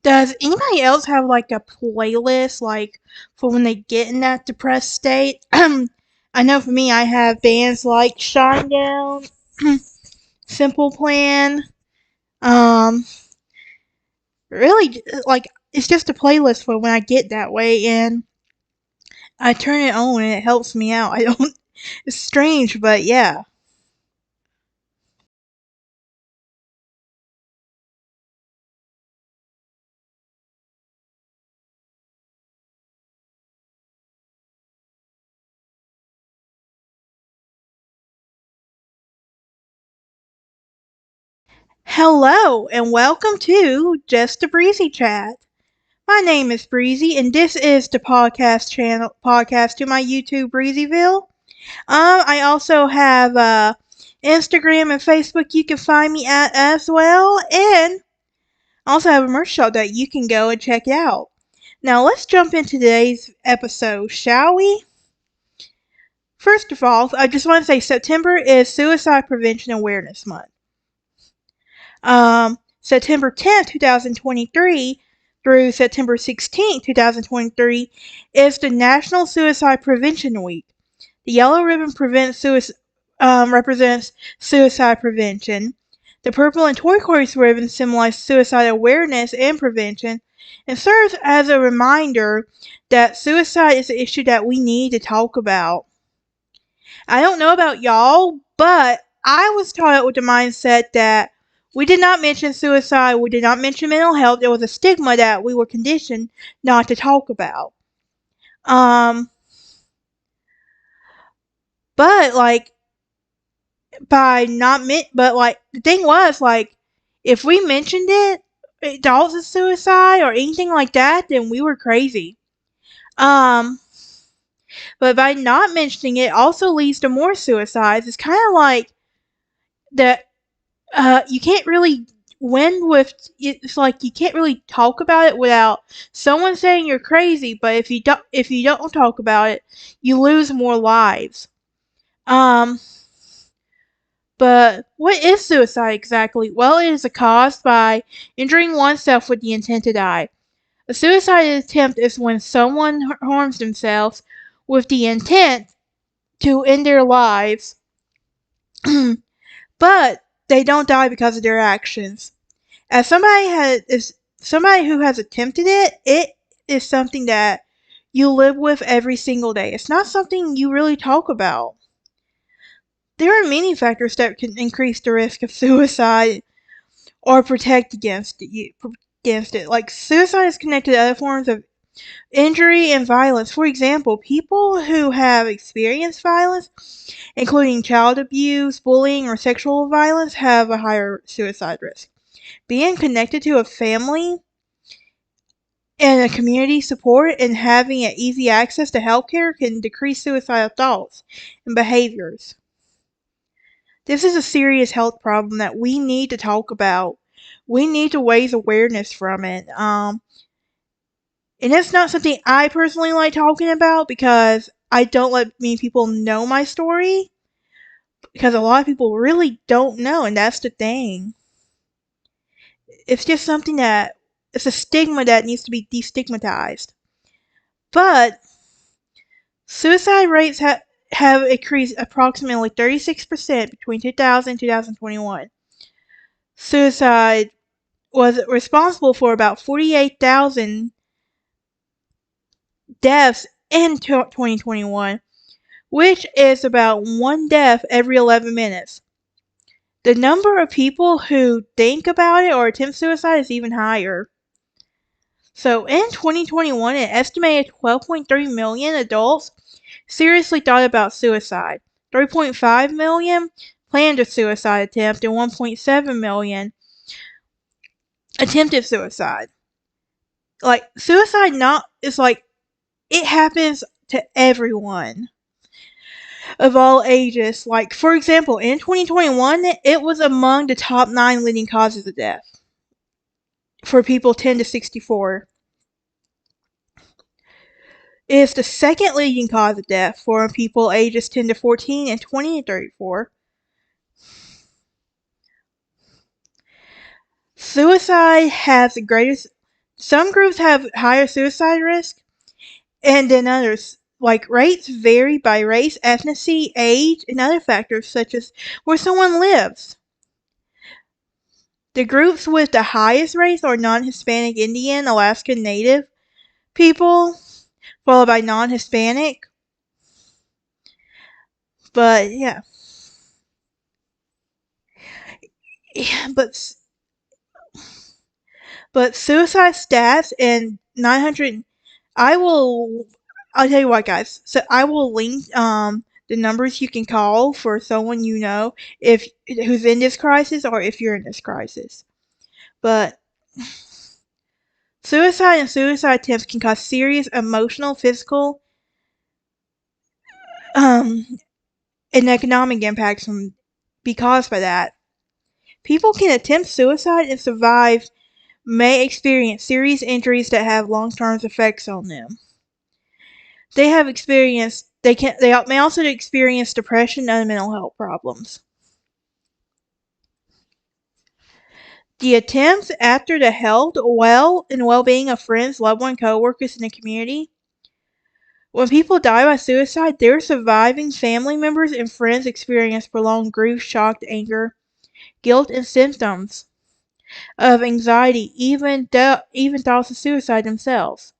Does anybody else have like a playlist like for when they get in that depressed state? I know for me, I have bands like Shinedown, Simple Plan. Um, really, like it's just a playlist for when I get that way, and I turn it on and it helps me out. I don't. It's strange, but yeah. Hello, and welcome to Just a Breezy Chat. My name is Breezy, and this is the podcast to my YouTube Breezyville. I also have Instagram and Facebook you can find me at as well, and I also have a merch shop that you can go and check out. Now let's jump into today's episode, shall we? First of all, I just want to say September is Suicide Prevention Awareness Month. September 10th, 2023 through September 16th, 2023 is the National Suicide Prevention Week. The yellow ribbon represents suicide prevention. The purple and turquoise ribbon symbolize suicide awareness and prevention and serves as a reminder that suicide is an issue that we need to talk about. I don't know about y'all, but I was taught with the mindset that we did not mention suicide, we did not mention mental health. There was a stigma that we were conditioned not to talk about. Um, but like by not but like the thing was like if we mentioned it, adults of suicide or anything like that, then we were crazy. Um, but by not mentioning it also leads to more suicides. It's kind of like that you can't really win with it's like you can't really talk about it without someone saying you're crazy, but if you don't talk about it, you lose more lives. Um but what is suicide exactly? Well, it is caused by injuring oneself with the intent to die. A suicide attempt is when someone harms themselves with the intent to end their lives, but they don't die because of their actions. As somebody who has attempted it, it is something that you live with every single day. It's not something you really talk about. There are many factors that can increase the risk of suicide or protect against it. Like suicide is connected to other forms of injury and violence. For example, people who have experienced violence, including child abuse, bullying, or sexual violence, have a higher suicide risk. Being connected to a family and a community support and having an easy access to healthcare can decrease suicidal thoughts and behaviors. This is a serious health problem that we need to talk about. We need to raise awareness from it. And it's not something I personally like talking about because I don't let many people know my story. Because a lot of people really don't know, and that's the thing. It's just something that it's a stigma that needs to be destigmatized. But suicide rates have increased approximately 36% between 2000 and 2021. Suicide was responsible for about 48,000 deaths in 2021, which is about one death every 11 minutes. The number of people who think about it or attempt suicide is even higher. So in 2021, an estimated 12.3 million adults seriously thought about suicide. 3.5 million planned a suicide attempt and 1.7 million attempted suicide. Like suicide not is like it happens to everyone of all ages. Like for example, in 2021, it was among the top 9 leading causes of death for people 10 to 64. It is the second leading cause of death for people ages 10 to 14 and 20 to 34. Suicide has the greatest Some groups have higher suicide risk and than others. Like rates vary by race, ethnicity, age, and other factors such as where someone lives. The groups with the highest rates are non-Hispanic Indian, Alaskan Native people, followed by non-Hispanic. But yeah, yeah but suicide stats and 900. I will. I'll tell you what, guys. So I will link the numbers you can call for someone you know if who's in this crisis or if you're in this crisis. But suicide and suicide attempts can cause serious emotional, physical, um, and economic impacts from be caused by that. People can attempt suicide and survive may experience serious injuries that have long-term effects on them. They may also experience depression and mental health problems. The attempts after the health, well-being of friends, loved ones, co-workers, and the community. When people die by suicide, their surviving family members and friends experience prolonged grief, shock, anger, guilt, and symptoms of anxiety, even thoughts of suicide themselves.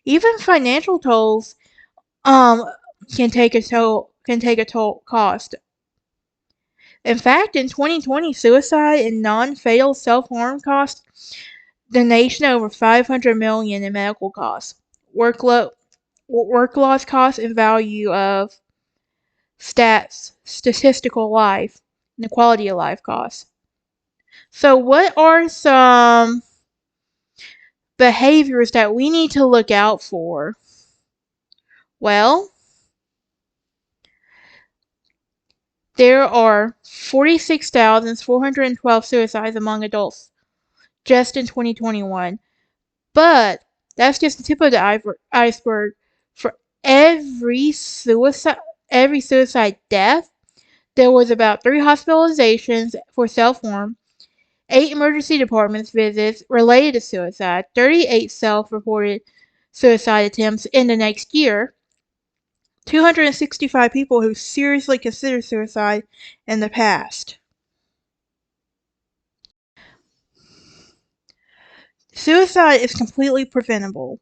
Even financial tolls um can take a toll cost. In fact, in 2020, suicide and non-fatal self-harm cost the nation over 500 million in medical costs, work loss costs, and value of statistical life, and the quality of life costs. So, what are some behaviors that we need to look out for? Well, there are 46,412 suicides among adults just in 2021. But that's just the tip of the iceberg. For every suicide, every suicide death, there was about 3 hospitalizations for self-harm, 8 emergency departments visits related to suicide, 38 self-reported suicide attempts in the next year, 265 people who seriously considered suicide in the past. Suicide is completely preventable,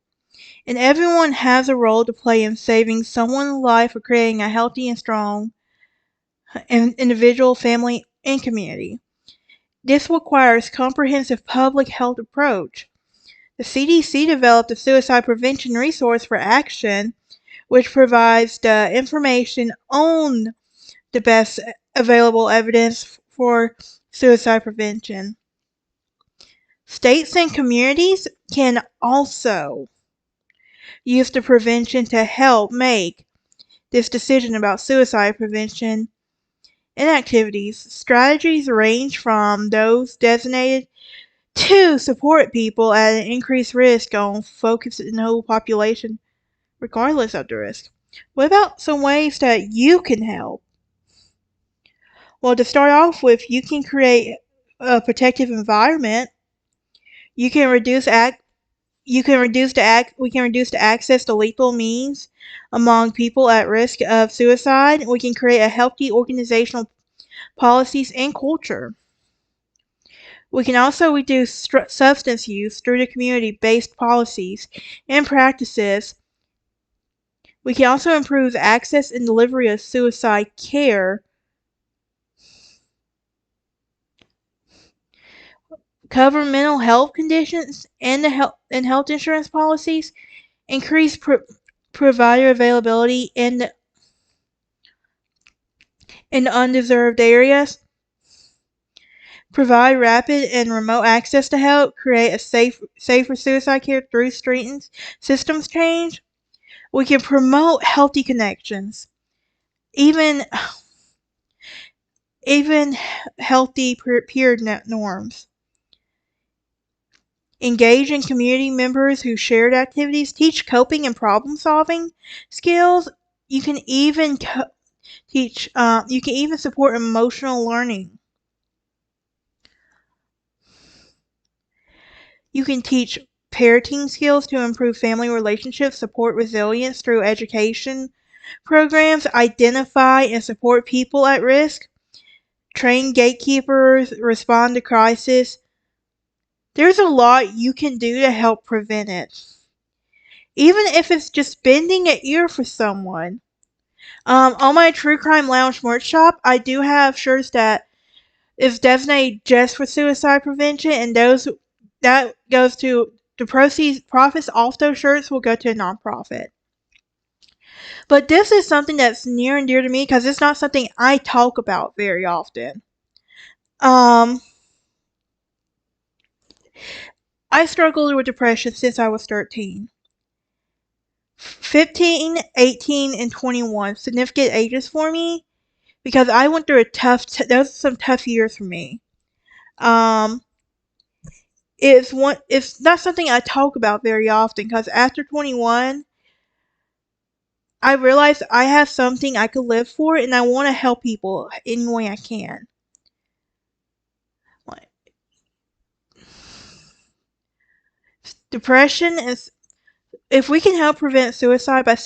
and everyone has a role to play in saving someone's life or creating a healthy and strong individual, family, and community. This requires comprehensive public health approach. The CDC developed a suicide prevention resource for action, which provides the information on the best available evidence for suicide prevention. States and communities can also use the prevention to help make this decision about suicide prevention and activities. Strategies range from those designated to support people at an increased risk on focusing the whole population regardless of the risk. What about some ways that you can help? Well, to start off with, you can create a protective environment. You can reduce act you can reduce the act we can reduce the access to lethal means among people at risk of suicide. We can create a healthy organizational policies and culture. We can also reduce substance use through the community-based policies and practices. We can also improve access and delivery of suicide care, cover mental health conditions and health insurance policies, increase provider availability in undeserved areas, provide rapid and remote access to help, create a safer suicide care through systems change. We can promote healthy connections, even even healthy peer norms. Engage in community members who shared activities, teach coping and problem solving skills. You can even you can even support emotional learning. You can teach parenting skills to improve family relationships, support resilience through education programs, identify and support people at risk, train gatekeepers, respond to crisis. There's a lot you can do to help prevent it. Even if it's just bending an ear for someone. On my True Crime Lounge merch shop, I do have shirts that is designated just for suicide prevention, and those that goes to the profits off those shirts will go to a nonprofit. But this is something that's near and dear to me because it's not something I talk about very often. I struggled with depression since I was 13. 15, 18, and 21, significant ages for me because I went through those were some tough years for me. Um, it's not something I talk about very often because after 21, I realized I have something I could live for and I want to help people any way I can. Like, depression is, if we can help prevent suicide by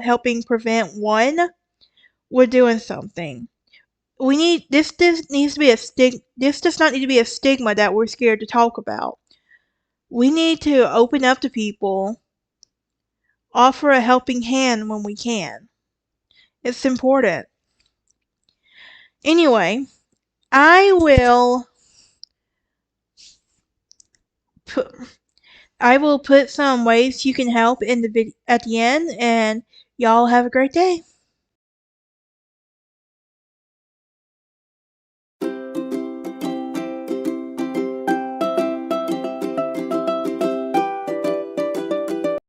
helping prevent one, we're doing something. This needs to be this does not need to be a stigma that we're scared to talk about. We need to open up to people, offer a helping hand when we can. It's important. Anyway, I will put some ways you can help in the at the end, and y'all have a great day.